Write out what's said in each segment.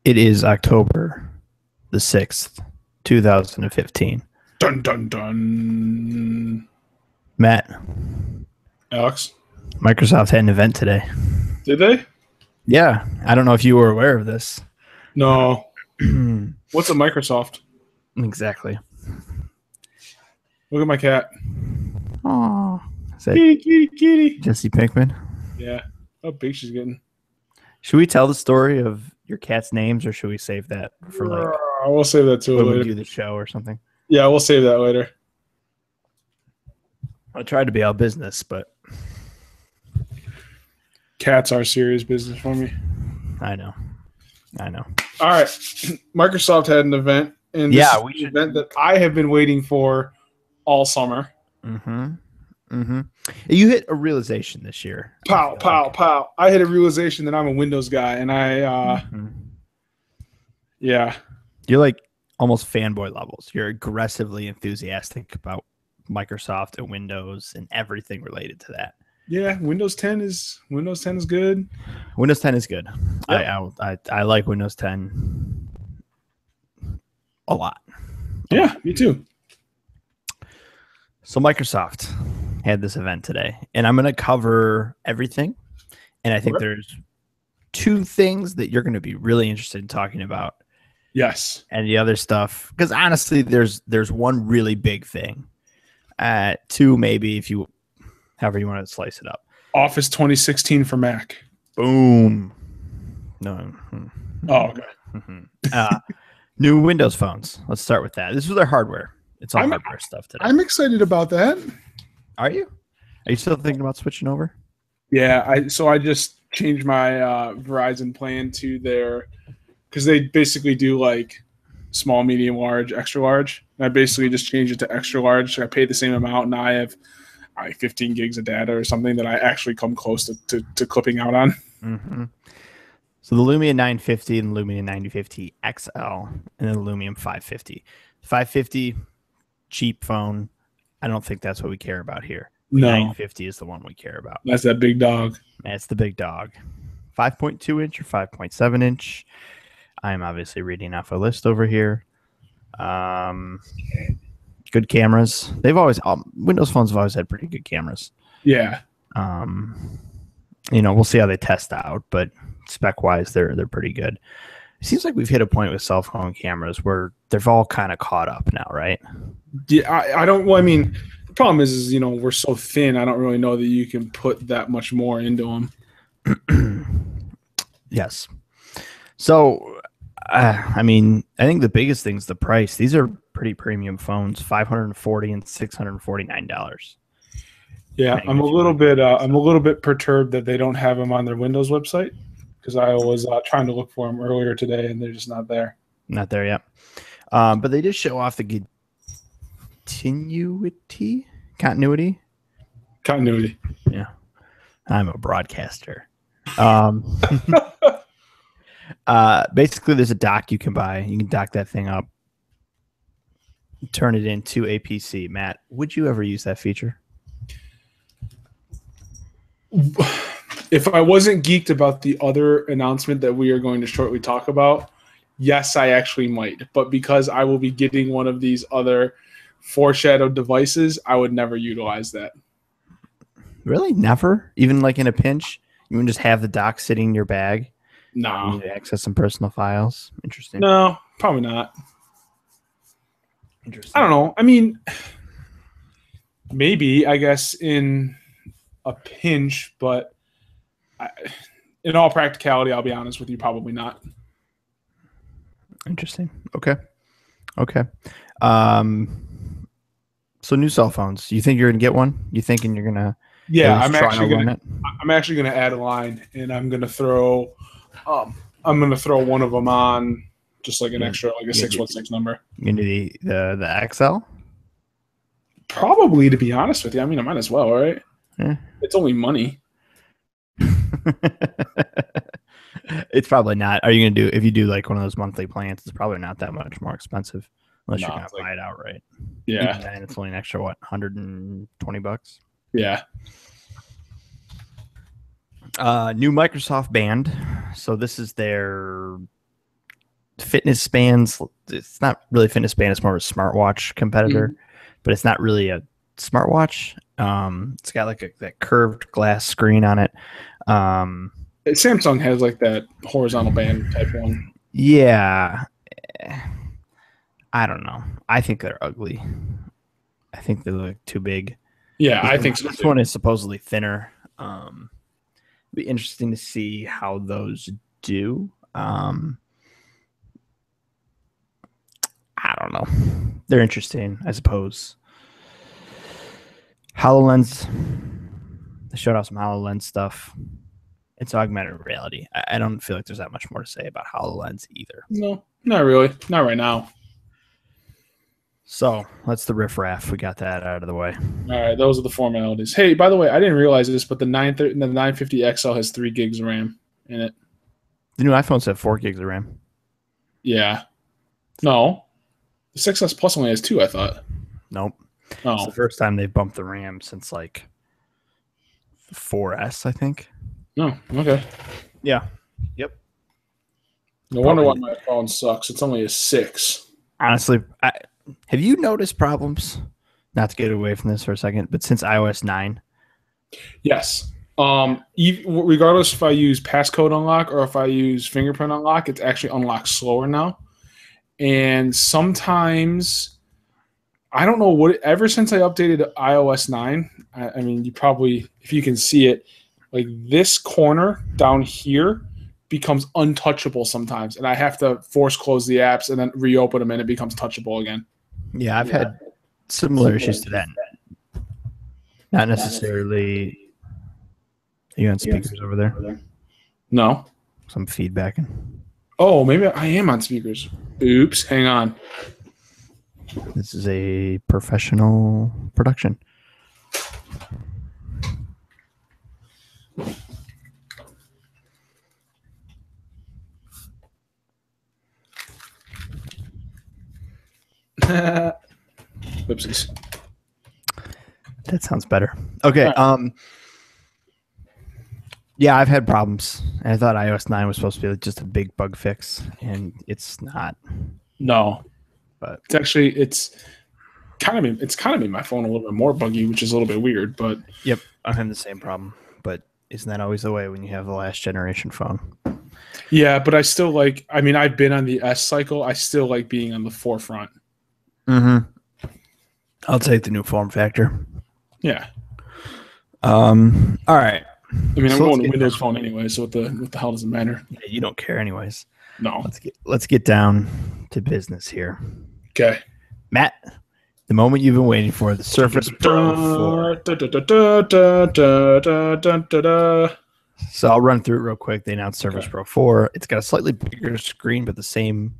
It is October the 6th, 2015. Dun dun dun. Matt, Alex, Microsoft had an event today. did they? Yeah, I don't know if you were aware of this. No. What's a Microsoft? Exactly. Look at my cat. Oh, is that Kitty, kitty, kitty. Jesse Pinkman? Yeah. How big she's getting. Should we tell the story of your cat's names, or should we save that for like We'll save that too when we later. do the show or something? Yeah, we'll save that later. I tried to be all business, but Cats are serious business for me. I know. All right. Microsoft had an event, and this is an event that I have been waiting for all summer. You hit a realization this year. Pow, pow, pow. I hit a realization that I'm a Windows guy, and yeah. You're like almost fanboy levels. You're aggressively enthusiastic about Microsoft and Windows and everything related to that. Yeah, Windows 10 is good. Windows 10 is good. Yep. I like Windows 10 a lot. Yeah, me too. So Microsoft had this event today, and I'm going to cover everything. And I think there's two things that you're going to be really interested in talking about. Yes. And the other stuff, because honestly, there's one really big thing. Two, maybe, if you, however you want to slice it up. Office 2016 for Mac. Boom. No. Oh, okay. New Windows phones. Let's start with that. This is their hardware. It's all hardware stuff today. I'm excited about that. Are you? Are you still thinking about switching over? Yeah. I just changed my Verizon plan to their, because they basically do like small, medium, large, extra large. And I basically just changed it to extra large. So I paid the same amount. Now I have 15 gigs of data or something that I actually come close to clipping out on. Mm-hmm. So the Lumia 950 and the Lumia 950 XL and then the Lumia 550. 550, cheap phone. I don't think that's what we care about here. No. 950 is the one we care about. That's that big dog. That's the big dog. 5.2 inch or 5.7 inch. I'm obviously reading off a list over here. Good cameras. They've always Windows phones have always had pretty good cameras. Yeah. We'll see how they test out, but spec wise, they're pretty good. It seems like we've hit a point with cell phone cameras where they've all kind of caught up now, right? Yeah, I don't. Well, I mean, the problem is we're so thin. I don't really know that you can put that much more into them. Yes. So, I think the biggest thing is the price. These are pretty premium phones, $540 and $649. Yeah, I'm a little bit perturbed that they don't have them on their Windows website, because I was trying to look for them earlier today and they're just not there. Not there yet. But they did show off the continuity. Yeah, I'm a broadcaster. Basically, there's a dock you can buy. You can dock that thing up, turn it into a PC. Matt, would you ever use that feature? If I wasn't geeked about the other announcement that we are going to shortly talk about, yes, I actually might. But because I will be getting one of these other foreshadowed devices, I would never utilize that. Really? Never? Even like in a pinch? You would just have the dock sitting in your bag? No. You access some personal files? Interesting. No, probably not. Interesting. I don't know. I mean, maybe, I guess, in a pinch, but in all practicality, I'll be honest with you, probably not. Interesting. Okay. So new cell phones. You think you're gonna get one? You thinking you're gonna? Yeah, I'm actually gonna add a line, and I'm gonna throw one of them on, just like an extra, like a 616 number. You gonna do the XL? Probably, to be honest with you. I mean, I might as well, right? Yeah. It's only money. It's probably not. Are you gonna if you do like one of those monthly plans? It's probably not that much more expensive unless you're gonna buy it outright. Yeah, and it's only an extra $120. Yeah. New Microsoft Band. So this is their fitness bands. It's not really fitness band. It's more of a smartwatch competitor, but it's not really a smartwatch. It's got like that curved glass screen on it. Samsung has like that horizontal band type one. Yeah. I don't know. I think they're ugly. I think they look too big. Yeah, I think so. This one is supposedly thinner. Be interesting to see how those do. I don't know. They're interesting, I suppose. HoloLens. They showed off some HoloLens stuff. It's augmented reality. I don't feel like there's that much more to say about HoloLens either. No, not really. Not right now. So that's the riffraff. We got that out of the way. All right, those are the formalities. Hey, by the way, I didn't realize this, but the 950 XL has 3 gigs of RAM in it. The new iPhones have 4 gigs of RAM. Yeah. No. The 6S Plus only has 2, I thought. Nope. Oh. It's the first time they've bumped the RAM since like 4S, I think. Oh, okay. Yeah. Yep. No wonder why my phone sucks. It's only a 6. Honestly, have you noticed problems? Not to get away from this for a second, but since iOS 9? Yes. Regardless if I use passcode unlock or if I use fingerprint unlock, it's actually unlocked slower now. And sometimes, I don't know what, ever since I updated iOS 9, I mean, you probably, if you can see it, like this corner down here becomes untouchable sometimes. And I have to force close the apps and then reopen them and it becomes touchable again. Yeah, I've had similar issues to that. Not necessarily. Are you on speakers over there? No. Some feedbacking. Oh, maybe I am on speakers. Oops, hang on. This is a professional production. Whoopsies. That sounds better. Okay. Yeah, I've had problems. I thought iOS 9 was supposed to be like just a big bug fix, and it's not. No, but it's kind of made my phone a little bit more buggy, which is a little bit weird. But yep, I'm having the same problem. But isn't that always the way when you have the last generation phone? Yeah, but I still like. I mean, I've been on the S cycle. I still like being on the forefront. Mm-hmm. I'll take the new form factor. Yeah. All right. I mean, I'm going to Windows Phone anyway, so what the hell does it matter? Yeah, you don't care anyways. No. Let's get down to business here. Okay. Matt, the moment you've been waiting for, the Surface Pro 4. So I'll run through it real quick. They announced Surface Pro 4. It's got a slightly bigger screen, but the same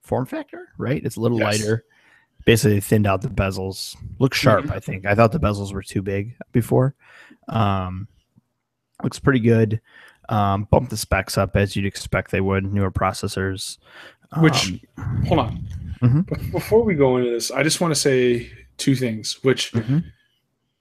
form factor, right? It's a little lighter. Basically thinned out the bezels. Looks sharp, I think. I thought the bezels were too big before. Looks pretty good. Bump the specs up as you'd expect they would. Newer processors. Which, hold on. Mm-hmm. Before we go into this, I just want to say 2 things, which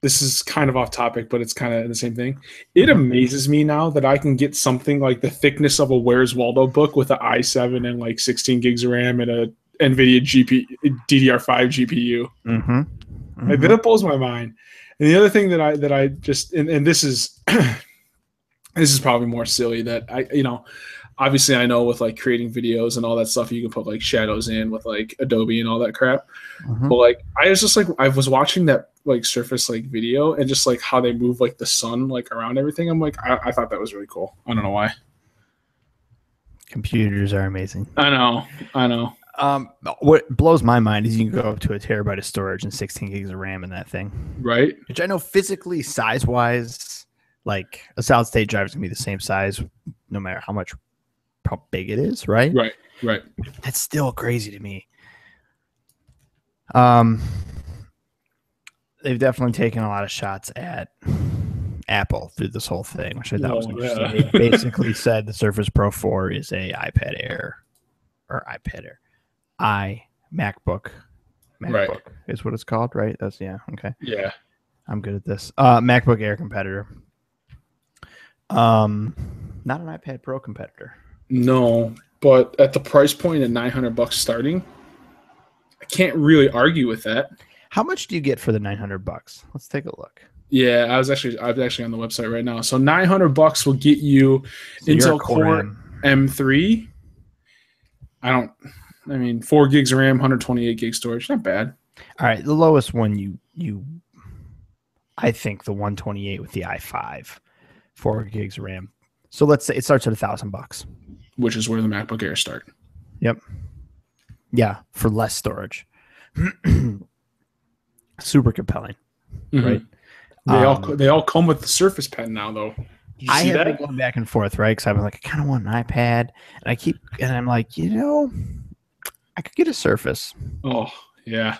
this is kind of off topic, but it's kind of the same thing. It amazes me now that I can get something like the thickness of a Where's Waldo book with an i7 and like 16 gigs of RAM and a NVIDIA DDR5 GPU. Like, that blows my mind. And the other thing that I just, and this is, this is probably more silly that obviously I know with like creating videos and all that stuff, you can put like shadows in with like Adobe and all that crap. But like, I was just like, I was watching that like Surface like video and just like how they move like the sun like around everything. I'm like, I thought that was really cool. I don't know why. Computers are amazing. I know. What blows my mind is you can go up to a terabyte of storage and 16 gigs of RAM in that thing. Right. Which I know physically, size-wise, like a solid state drive is gonna be the same size, no matter how big it is, right? Right. That's still crazy to me. They've definitely taken a lot of shots at Apple through this whole thing, which I thought was interesting. They basically said the Surface Pro 4 is a MacBook is what it's called, right? That's okay. Yeah. I'm good at this. MacBook Air competitor. Not an iPad Pro competitor. No. but at the price point at $900 starting, I can't really argue with that. How much do you get for the $900? Let's take a look. Yeah, I'm actually on the website right now. So $900 will get you Intel Core M3. 4 gigs of RAM, 128 gig storage. Not bad. All right, the lowest one I think the 128 with the i5, 4 gigs of RAM. So let's say it starts at $1,000, which is where the MacBook Air start. Yep. Yeah, for less storage. Super compelling, right? They all come with the Surface Pen now, though. I have been going back and forth, right? Because I've been like, I kind of want an iPad, and I'm like, I could get a Surface. Oh yeah.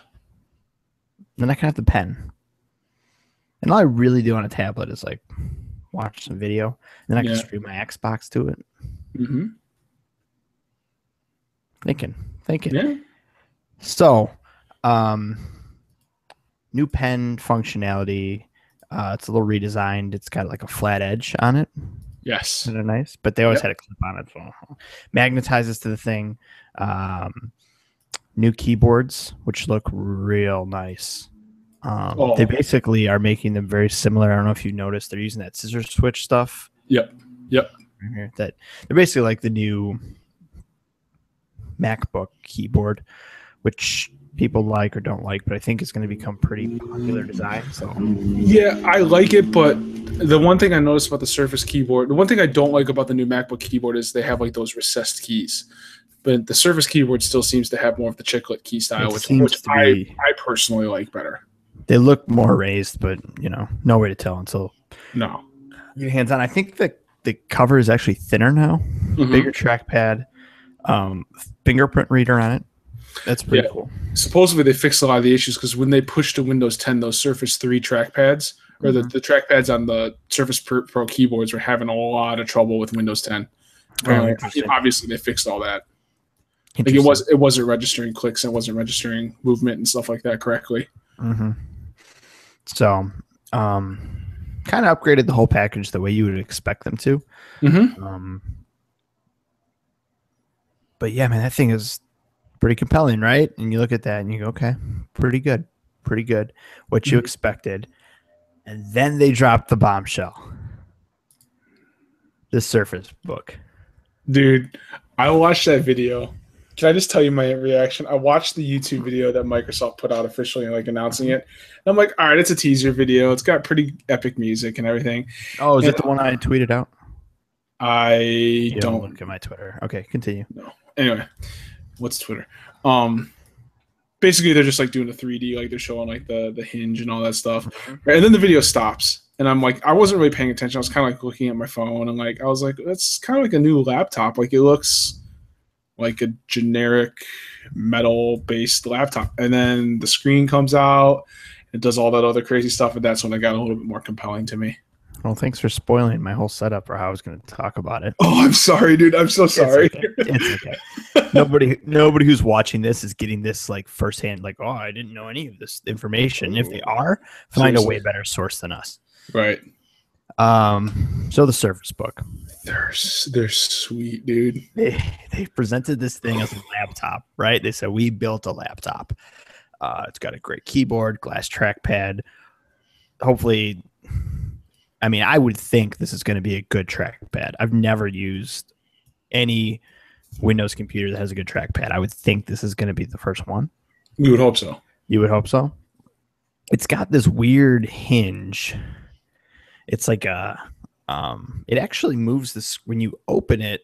Then I can have the pen. And all I really do on a tablet is like watch some video, and then I can stream my Xbox to it. Mm-hmm. Thinking. Yeah. So, new pen functionality. It's a little redesigned. It's got like a flat edge on it. Yes. Kind of nice, but they always had a clip on it. So magnetizes to the thing. New keyboards, which look real nice. They basically are making them very similar. I don't know if you noticed, they're using that scissor switch stuff. Yep. That they're basically like the new MacBook keyboard, which people like or don't like, but I think it's going to become pretty popular design. So yeah, I like it, but the one thing I noticed about the Surface keyboard, the one thing I don't like about the new MacBook keyboard is they have like those recessed keys. But the Surface keyboard still seems to have more of the chiclet key style, which I personally like better. They look more raised, but no way to tell until your hands on. I think that the cover is actually thinner now, bigger trackpad, fingerprint reader on it. That's pretty cool. Supposedly they fixed a lot of the issues because when they pushed to Windows 10, those Surface 3 trackpads or the trackpads on the Surface Pro keyboards were having a lot of trouble with Windows 10. Apparently, obviously they fixed all that. Like it wasn't registering clicks and wasn't registering movement and stuff like that correctly. Mm-hmm. So, kind of upgraded the whole package the way you would expect them to. Mm-hmm. But yeah, man, that thing is pretty compelling, right? And you look at that and you go, okay, pretty good. What you expected. And then they dropped the bombshell. The Surface Book. Dude, I watched that video. Can I just tell you my reaction? I watched the YouTube video that Microsoft put out officially, like announcing it. And I'm like, all right, it's a teaser video. It's got pretty epic music and everything. Oh, is it the one I tweeted out? I don't look at my Twitter. Okay, continue. No. Anyway, what's Twitter? Basically they're just like doing a 3D, like they're showing like the hinge and all that stuff. Right? And then the video stops. And I'm like, I wasn't really paying attention. I was kind of like looking at my phone and like I was like, that's kind of like a new laptop. Like it looks like a generic metal-based laptop. And then the screen comes out, it does all that other crazy stuff, and that's when it got a little bit more compelling to me. Well, thanks for spoiling my whole setup or how I was going to talk about it. Oh, I'm sorry, dude. I'm so sorry. It's okay. Nobody who's watching this is getting this like firsthand, like, oh, I didn't know any of this information. If they are, find a way better source than us. Right. So the Surface Book. They're sweet, dude. They presented this thing as a laptop, right? They said, we built a laptop. It's got a great keyboard, glass trackpad. Hopefully, I would think this is going to be a good trackpad. I've never used any Windows computer that has a good trackpad. I would think this is going to be the first one. We would hope so. You would hope so? It's got this weird hinge. It's like it actually moves this when you open it.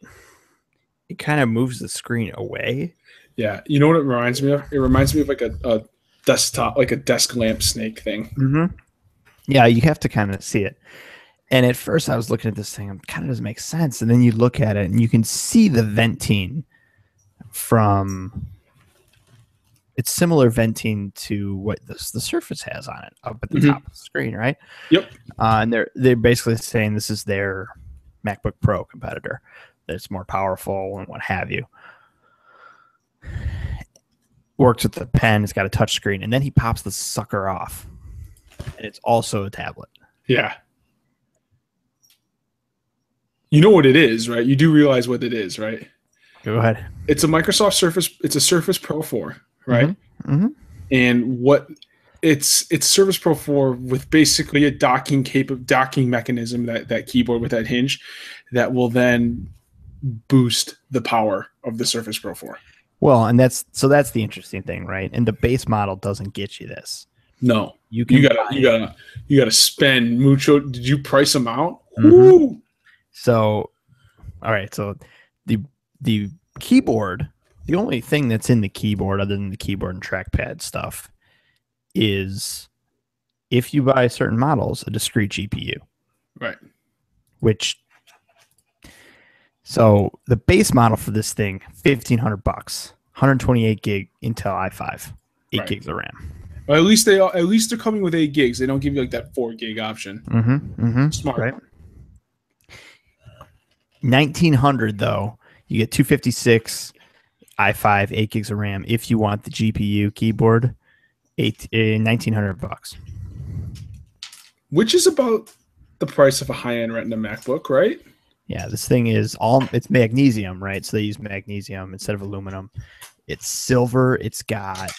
It kind of moves the screen away. Yeah, you know what it reminds me of? It reminds me of like a desktop, like a desk lamp snake thing. Mm-hmm. Yeah, you have to kind of see it. And at first, I was looking at this thing, and it kind of doesn't make sense. And then you look at it, and you can see the venting from. It's similar venting to what the Surface has on it up at the top of the screen, right? Yep. And they're basically saying this is their MacBook Pro competitor. That's more powerful and what have you. Works with the pen. It's got a touch screen, and then he pops the sucker off, and it's also a tablet. Yeah. You know what it is, right? You do realize what it is, right? Go ahead. It's a Microsoft Surface. It's a Surface Pro 4, right? Mm-hmm. Mm-hmm. And what it's Surface Pro 4 with basically a docking mechanism, that keyboard with that hinge that will then boost the power of the Surface Pro 4. Well, and that's the interesting thing, right? And the base model doesn't get you this. No, you gotta spend mucho. Did you price them out? Mm-hmm. So, all right. So the keyboard, the only thing that's in the keyboard other than the keyboard and trackpad stuff is, if you buy certain models, a discrete GPU. Right. So the base model for this thing, $1,500, 128 gig Intel i5, 8 gigs of RAM. Well, at least they're coming with 8 gigs. They don't give you like that 4 gig option. Mm-hmm. Mm-hmm. Smart. Right. 1,900 though, you get 256 i5, 8 gigs of RAM. If you want the GPU keyboard, $1,900. Which is about the price of a high-end Retina MacBook, right? Yeah, this thing is it's magnesium, right? So they use magnesium instead of aluminum. It's silver. It's got,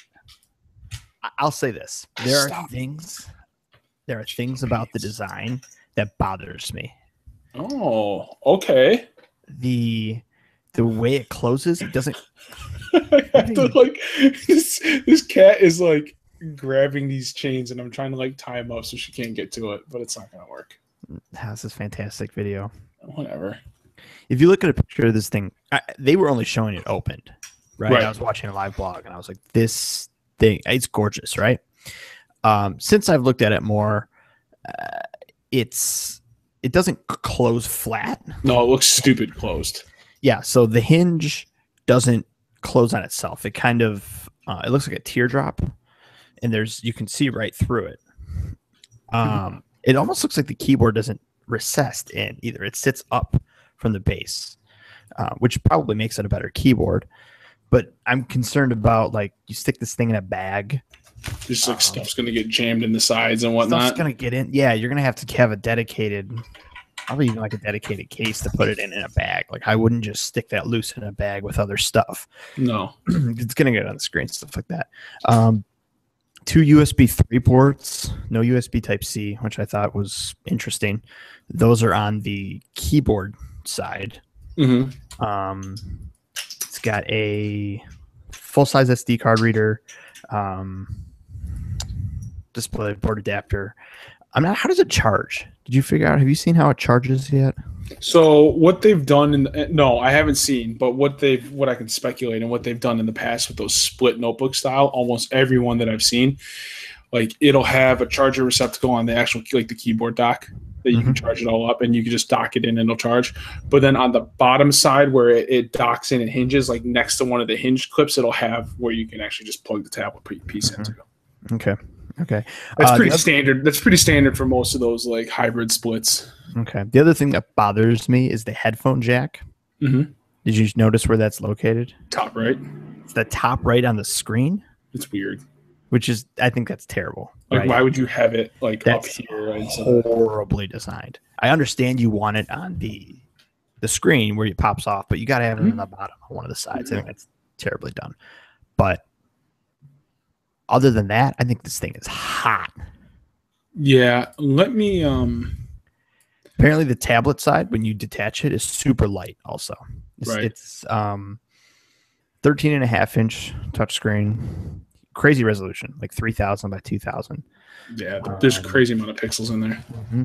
I'll say this. There are things about the design that bothers me. Oh, okay. The way it closes, it doesn't. I have to like this cat is like grabbing these chains, and I'm trying to like tie him up so she can't get to it, but it's not gonna work. Has this fantastic video. Whatever. If you look at a picture of this thing, they were only showing it opened, right? I was watching a live blog, and I was like, "This thing, it's gorgeous, right?" Since I've looked at it more, it doesn't close flat. No, it looks stupid closed. Yeah, so the hinge doesn't close on itself. It kind of it looks like a teardrop, and you can see right through it. It almost looks like the keyboard doesn't recessed in either. It sits up from the base, which probably makes it a better keyboard. But I'm concerned about, like, you stick this thing in a bag, just like stuff's gonna get jammed in the sides and whatnot. Stuff's gonna get in. Yeah, you're gonna have to have a dedicated, probably even like a dedicated case to put it in a bag. Like, I wouldn't just stick that loose in a bag with other stuff. No, it's gonna get on the screen, stuff like that. 2 USB 3 ports, no USB Type-C, which I thought was interesting. Those are on the keyboard side. Mm-hmm. It's got a full-size SD card reader, display board adapter. How does it charge? Did you figure out? Have you seen how it charges yet? So what they've done no, I haven't seen, but what I can speculate and what they've done in the past with those split notebook style, almost everyone that I've seen, like, it'll have a charger receptacle on the actual, like, the keyboard dock that you can charge it all up, and you can just dock it in and it'll charge. But then on the bottom side where it docks in and hinges, like next to one of the hinge clips, it'll have where you can actually just plug the tablet piece into. Okay. That's pretty standard. That's pretty standard for most of those, like, hybrid splits. Okay. The other thing that bothers me is the headphone jack. Mm-hmm. Did you notice where that's located? Top right. It's the top right on the screen. It's weird. Which is, I think that's terrible. Like, right? Why would you have it like that's up here? Right? Horribly designed. I understand you want it on the screen where it pops off, but you got to have it on the bottom on one of the sides. I think that's terribly done. But other than that, I think this thing is hot. Yeah, let me. Apparently, the tablet side, when you detach it, is super light. Also, it's 13.5-inch touchscreen, crazy resolution, like 3,000 by 2,000. Yeah, there's a crazy amount of pixels in there. Mm-hmm.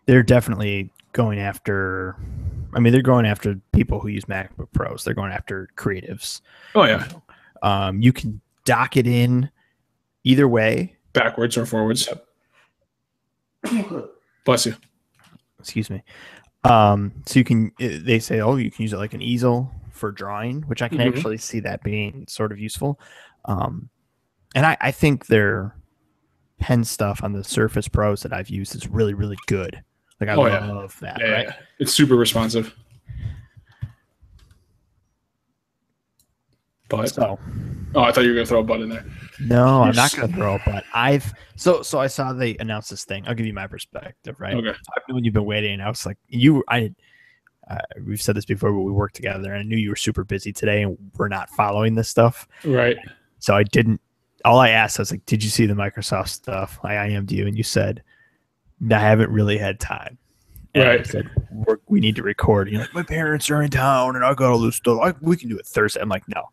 They're definitely going after. I mean, they're going after people who use MacBook Pros. They're going after creatives. Oh yeah. You can dock it in either way, backwards or forwards. Bless you. Excuse me. So you can. They say, oh, you can use it like an easel for drawing, which I can actually see that being sort of useful. And I think their pen stuff on the Surface Pros that I've used is really, really good. Like, I love that. Yeah, right? Yeah. It's super responsive. But I thought you were gonna throw a butt in there. No, I'm not gonna throw a butt. So I saw they announced this thing. I'll give you my perspective, right? Okay. I've known you've been waiting. I was like, we've said this before, but we worked together, and I knew you were super busy today, and we're not following this stuff. Right. So I didn't. All I asked, I was like, "Did you see the Microsoft stuff?" I IM'd you, and you said, "I haven't really had time." And right. I said, "We need to record." And you're like, "My parents are in town, and I got all this stuff. We can do it Thursday." I'm like, "No,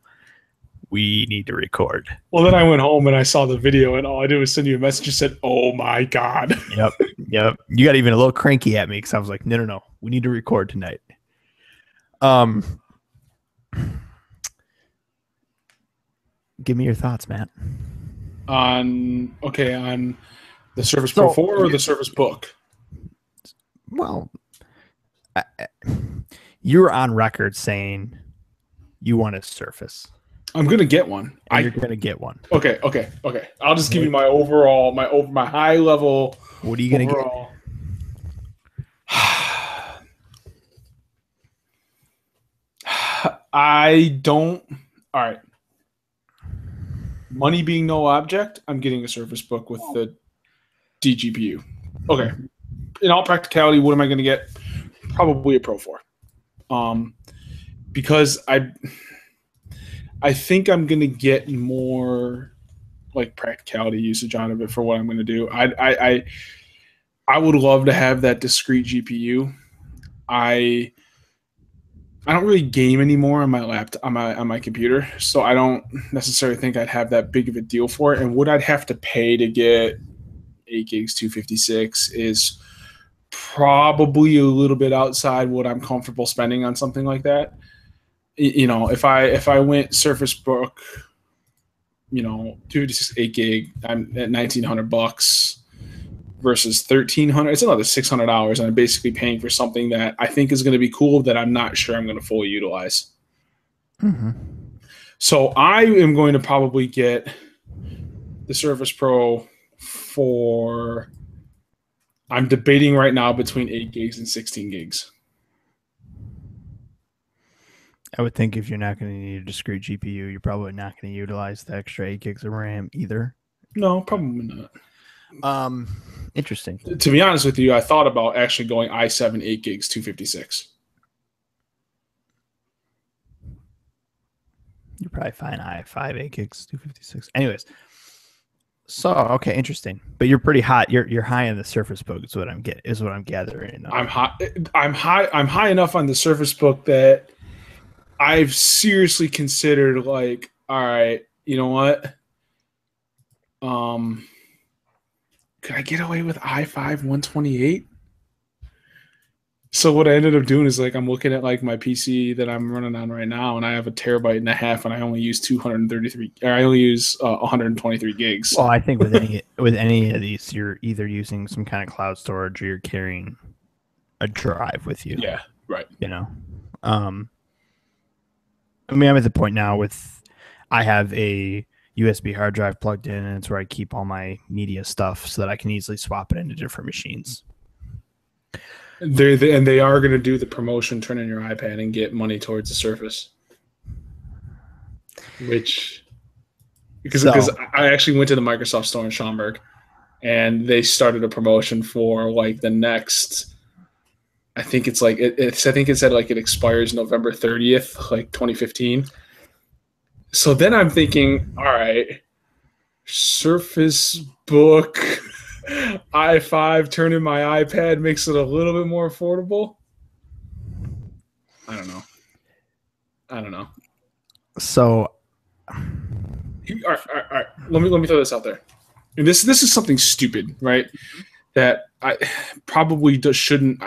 we need to record." Well, then I went home and I saw the video, and all I did was send you a message and said, "Oh my god." Yep. You got even a little cranky at me because I was like, "No, we need to record tonight." Give me your thoughts, Matt. On the Surface Pro 4 or the Surface Book? Well, you're on record saying you want a Surface. I'm gonna get one. You're gonna get one. Okay. I'll just give you my overall, my high level. What are you gonna get? I don't. All right. Money being no object, I'm getting a Surface Book with the DGPU. Okay. In all practicality, what am I going to get? Probably a Pro 4. Because I think I'm going to get more like practicality usage out of it for what I'm going to do. I would love to have that discrete GPU. I don't really game anymore on my laptop, on my computer, so I don't necessarily think I'd have that big of a deal for it. And what I'd have to pay to get 8 gigs 256 is probably a little bit outside what I'm comfortable spending on something like that. You know, if I went Surface Book, 256 8 gig, I'm at $1,900 versus $1,300. It's another $600, and I'm basically paying for something that I think is going to be cool that I'm not sure I'm going to fully utilize. Mm-hmm. So I am going to probably get the Surface Pro 4. I'm debating right now between 8 gigs and 16 gigs. I would think if you're not going to need a discrete GPU, you're probably not going to utilize the extra 8 gigs of RAM either. No, probably not. Interesting. To be honest with you, I thought about actually going i7 8 gigs 256. You're probably fine. i5 8 gigs 256. Anyways, so okay, interesting. But you're pretty hot. You're high on the Surface Book. Is what I'm gathering. I'm high enough on the Surface Book that I've seriously considered, like, all right, you know what? Could I get away with i5 128? So what I ended up doing is, like, I'm looking at like my PC that I'm running on right now, and I have 1.5 terabytes, and I only use 123 gigs. Well, I think with any of these, you're either using some kind of cloud storage or you're carrying a drive with you. Yeah, right. I mean, I'm at the point now I have a USB hard drive plugged in, and it's where I keep all my media stuff so that I can easily swap it into different machines. They are going to do the promotion, turn in your iPad and get money towards the Surface. Because I actually went to the Microsoft store in Schaumburg, and they started a promotion for like the next. I think it's like I think it said like it expires November 30th, like 2015. So then I'm thinking, all right, Surface Book i5, turn in my iPad makes it a little bit more affordable. I don't know. So, all right. Let me throw this out there. And this is something stupid, right? That I probably shouldn't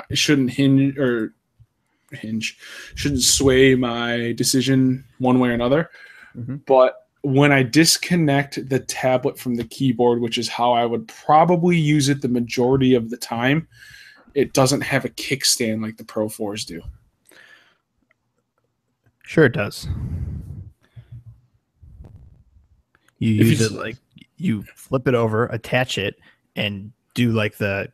sway my decision one way or another. Mm-hmm. But when I disconnect the tablet from the keyboard, which is how I would probably use it the majority of the time, it doesn't have a kickstand like the Pro 4s do. Sure it does. You use it like you flip it over, attach it, and do like the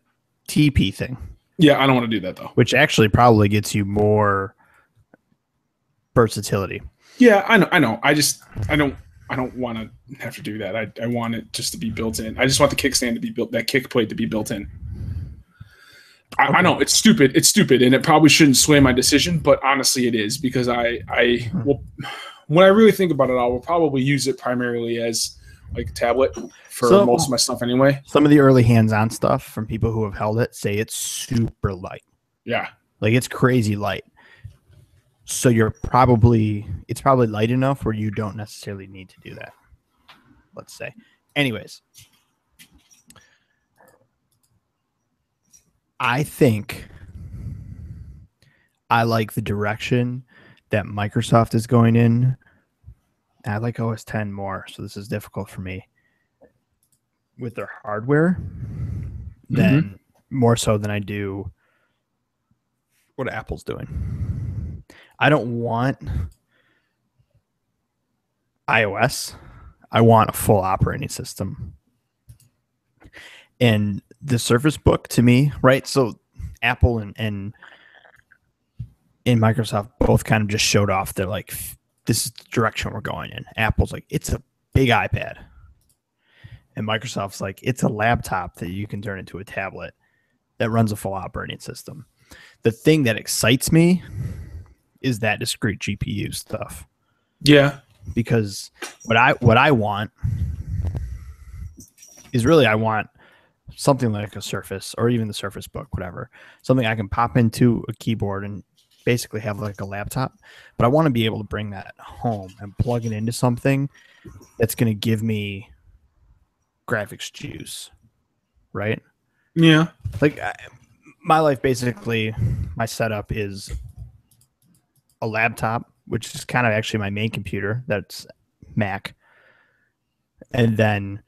TP thing. Yeah, I don't want to do that though. Which actually probably gets you more versatility. Yeah, I know. I don't want to have to do that. I want it just to be built in. I just want the kickstand to be built, that kick plate to be built in. I know it's stupid. It's stupid, and it probably shouldn't sway my decision. But honestly, it is because I will. When I really think about it, I will probably use it primarily as like a tablet for most of my stuff anyway. Some of the early hands-on stuff from people who have held it say it's super light. Yeah, like it's crazy light. So it's probably light enough where you don't necessarily need to do that. Let's say. Anyways, I think I like the direction that Microsoft is going in. I like OS X more, so this is difficult for me with their hardware than more so than I do what Apple's doing. I don't want iOS. I want a full operating system. And the Surface Book to me, right? So Apple and Microsoft both kind of just showed off. They're like, this is the direction we're going in. Apple's like, it's a big iPad. And Microsoft's like, it's a laptop that you can turn into a tablet that runs a full operating system. The thing that excites me is that discrete GPU stuff. Yeah. Because what I want is really, I want something like a Surface or even the Surface Book, whatever. Something I can pop into a keyboard and basically have like a laptop. But I want to be able to bring that home and plug it into something that's going to give me graphics juice, right? Yeah. Like my life, basically, my setup is a laptop, which is kind of actually my main computer. That's Mac. And then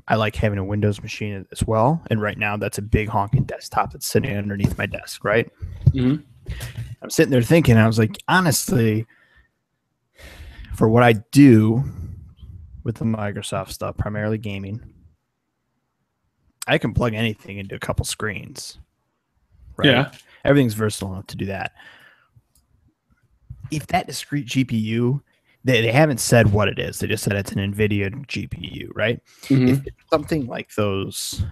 I like having a Windows machine as well. And right now that's a big honking desktop that's sitting underneath my desk, right? Mm-hmm. I'm sitting there thinking, I was like, honestly, for what I do with the Microsoft stuff, primarily gaming, I can plug anything into a couple screens. Right? Yeah. Everything's versatile enough to do that. If that discrete GPU, they haven't said what it is. They just said it's an NVIDIA GPU, right? Mm-hmm. If it's something like those,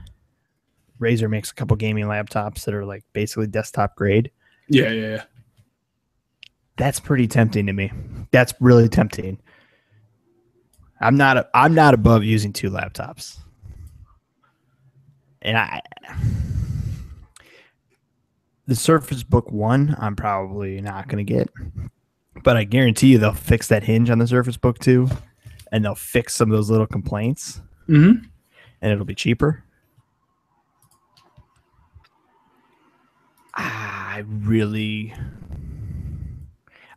Razer makes a couple gaming laptops that are like basically desktop grade. Yeah. That's pretty tempting to me. That's really tempting. I'm not above using two laptops. And the Surface Book 1, I'm probably not going to get. But I guarantee you they'll fix that hinge on the Surface Book 2, and they'll fix some of those little complaints, and it'll be cheaper. I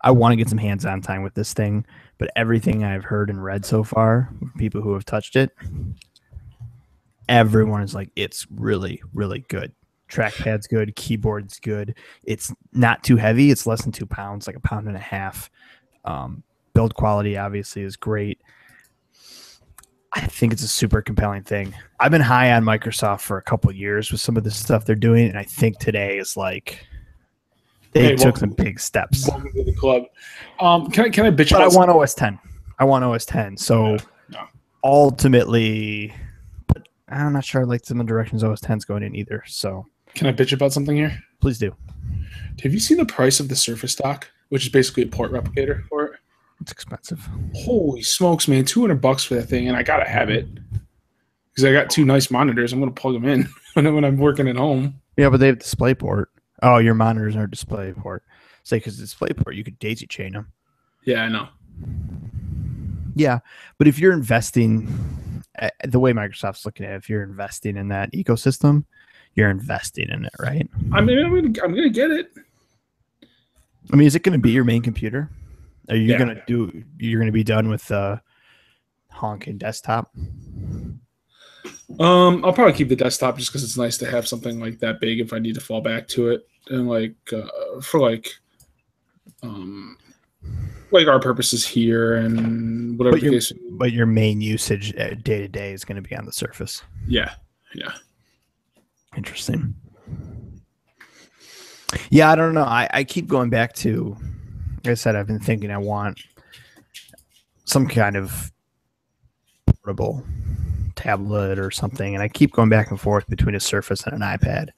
want to get some hands-on time with this thing, but everything I've heard and read so far, people who have touched it, everyone is like, it's really, really good. Trackpad's good, keyboard's good. It's not too heavy. It's less than 2 pounds, like 1.5 pounds. Build quality obviously is great. I think it's a super compelling thing. I've been high on Microsoft for a couple of years with some of the stuff they're doing, and I think today is like they took some big steps. Welcome to the club. Can I bitch but about I want OS X. I want OS X. So ultimately, but I'm not sure I like some of the directions OS X is going in either. So can I bitch about something here? Please do. Have you seen the price of the Surface dock, which is basically a port replicator for it? It's expensive. Holy smokes, man! $200 for that thing, and I gotta have it because I got 2 nice monitors. I'm gonna plug them in when I'm working at home. Yeah, but they have DisplayPort. Oh, your monitors are DisplayPort. Say because DisplayPort, you could daisy chain them. Yeah, I know. Yeah, but if you're investing, the way Microsoft's looking at it, if you're investing in that ecosystem, you're investing in it, right? I mean, I'm gonna get it. I mean, is it going to be your main computer? Are you you're going to be done with honking desktop? I'll probably keep the desktop just because it's nice to have something like that big if I need to fall back to it, and for our purposes here and whatever the case. But your main usage day to day is going to be on the Surface. Yeah. Interesting. Yeah, I don't know. I keep going back to, like I said, I've been thinking I want some kind of portable tablet or something, and I keep going back and forth between a Surface and an iPad.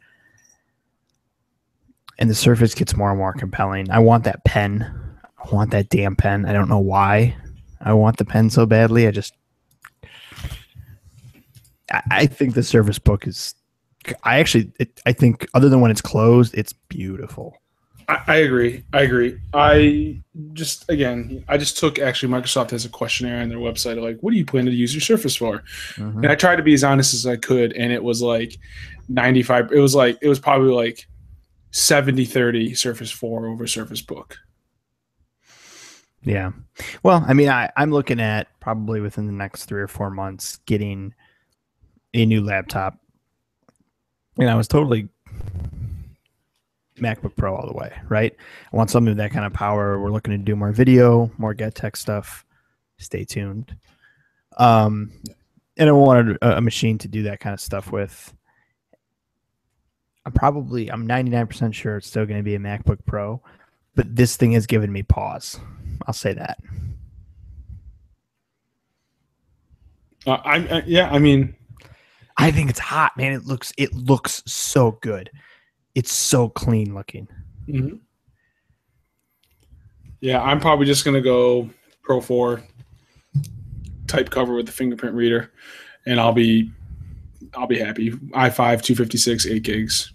And the Surface gets more and more compelling. I want that pen. I want that damn pen. I don't know why I want the pen so badly. I think the Surface Book is. I think other than when it's closed, it's beautiful. I agree. I just took actually Microsoft has a questionnaire on their website like, what do you plan to use your Surface for? Mm-hmm. And I tried to be as honest as I could, and it was like 95. It was probably like 70-30 Surface 4 over Surface Book. Yeah. Well, I mean, I'm looking at probably within the next 3 or 4 months getting a new laptop. And I was totally MacBook Pro all the way, right? I want something with that kind of power. We're looking to do more video, more GetTek stuff. Stay tuned. And I wanted a machine to do that kind of stuff with. I'm 99% sure it's still going to be a MacBook Pro, but this thing has given me pause. I'll say that. I think it's hot, man. It looks so good. It's so clean looking. Mm-hmm. Yeah, I'm probably just gonna go Pro 4 type cover with the fingerprint reader, and I'll be happy. i5 256 8 gigs.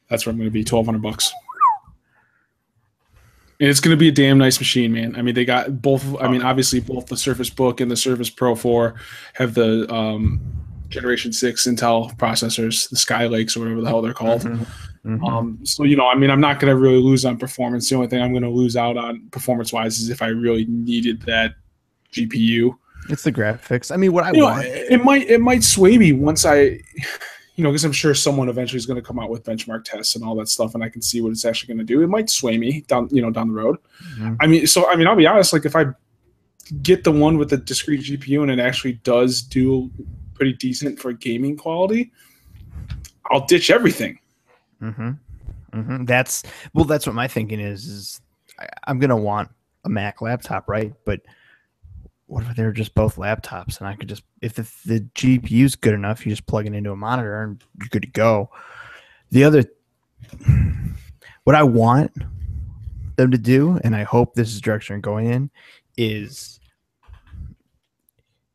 That's where I'm gonna be. $1,200. And it's going to be a damn nice machine, man. I mean, they got both. I mean, obviously, both the Surface Book and the Surface Pro 4 have the Generation 6 Intel processors, the Skylakes or whatever the hell they're called. Mm-hmm. Mm-hmm. So, I'm not going to really lose on performance. The only thing I'm going to lose out on performance-wise is if I really needed that GPU. It's the graphics. I mean, what I want. It might sway me once I because I'm sure someone eventually is going to come out with benchmark tests and all that stuff, and I can see what it's actually going to do. It might sway me down the road. Mm-hmm. I'll be honest. Like if I get the one with the discrete GPU and it actually does do pretty decent for gaming quality, I'll ditch everything. Mm-hmm. Mm-hmm. That's what my thinking is I'm going to want a Mac laptop, right? But what if they're just both laptops and I could just, if the GPU's good enough, you just plug it into a monitor and you're good to go. What I want them to do, and I hope this is the direction they're going in, is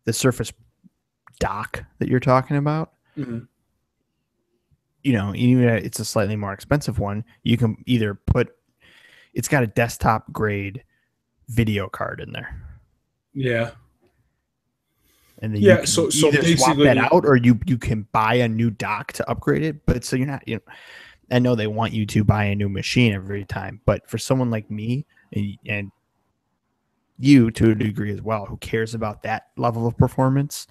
the Surface dock that you're talking about. Mm-hmm. Even if it's a slightly more expensive one, you can either it's got a desktop grade video card in there. Yeah. And then you can either swap that out or you can buy a new dock to upgrade it. But so you're not, I know they want you to buy a new machine every time, but for someone like me and you to a degree as well, who cares about that level of performance,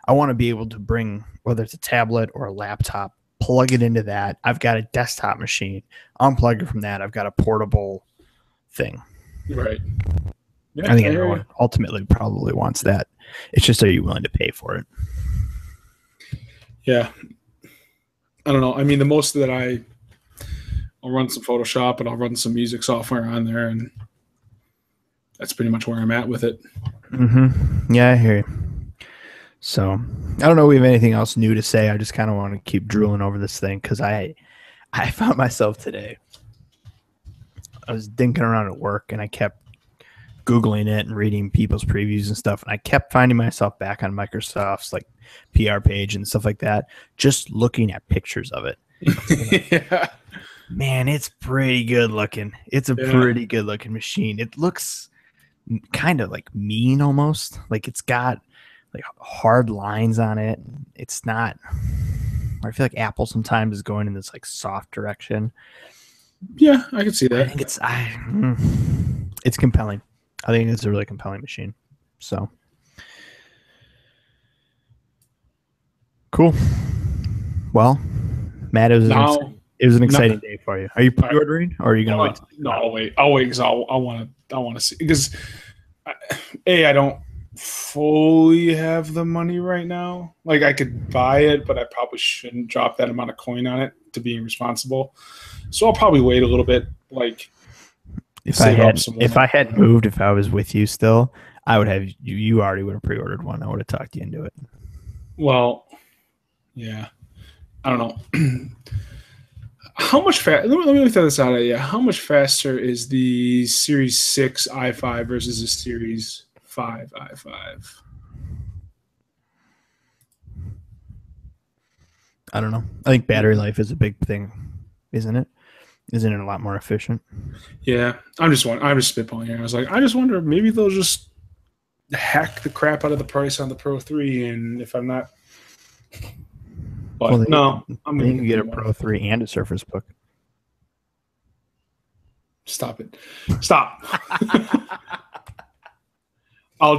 I want to be able to bring, whether it's a tablet or a laptop, plug it into that. I've got a desktop machine, unplug it from that. I've got a portable thing. Right. Yeah, I think everyone ultimately probably wants that. It's just, are you willing to pay for it? Yeah. I don't know. I mean, the most that I'll run some Photoshop and I'll run some music software on there, and that's pretty much where I'm at with it. Mm-hmm. Yeah, I hear you. So I don't know if we have anything else new to say. I just kind of want to keep drooling over this thing because I found myself today. I was dinking around at work and I kept Googling it and reading people's previews and stuff. And I kept finding myself back on Microsoft's like PR page and stuff like that, just looking at pictures of it. Yeah. Man, it's pretty good looking. It's a pretty good looking machine. It looks kind of like mean almost. Like it's got like hard lines on it. It's not, I feel like Apple sometimes is going in this like soft direction. Yeah, I can see that. I think it's compelling. I think it's a really compelling machine. So cool. Well, Matt, it was an exciting day for you. Are you pre-ordering or are you going to wait? No, I'll wait. I'll wait because I want to see, because I don't fully have the money right now. Like I could buy it, but I probably shouldn't drop that amount of coin on it to be responsible. So I'll probably wait a little bit. Like if I had moved, if I was with you still, I would have you already would have pre-ordered one. I would have talked you into it. Well, yeah, I don't know. How much fast? Let me throw this out at you. How much faster is the Series 6 i5 versus the Series 5 i5? I don't know. I think battery life is a big thing, isn't it? Isn't it a lot more efficient? Yeah, I'm just spitballing here. I was like, I just wonder if maybe they'll just hack the crap out of the price on the Pro 3, and if I'm not, but well, no, I'm going to get a Pro 3 and a Surface Book. Stop it! Stop. I'll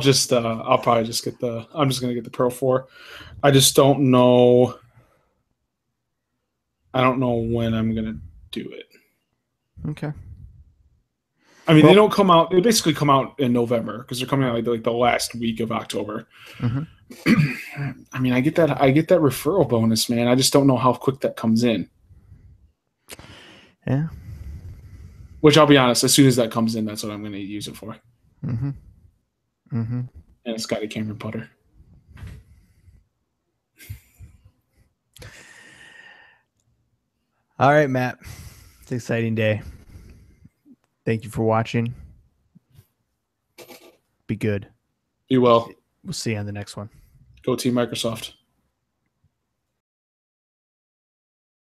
probably just get I'm just gonna get the Pro 4. I just don't know. I don't know when I'm gonna do it. Okay. I mean, they don't come out. They basically come out in November because they're coming out like the last week of October. Mm-hmm. I mean, I get that referral bonus, man. I just don't know how quick that comes in. Yeah. Which I'll be honest, as soon as that comes in, that's what I'm going to use it for. Mm-hmm. Mm-hmm. And it's got a Cameron putter. All right, Matt. It's an exciting day. Thank you for watching. Be good. Be well. We'll see you on the next one. Go Team Microsoft.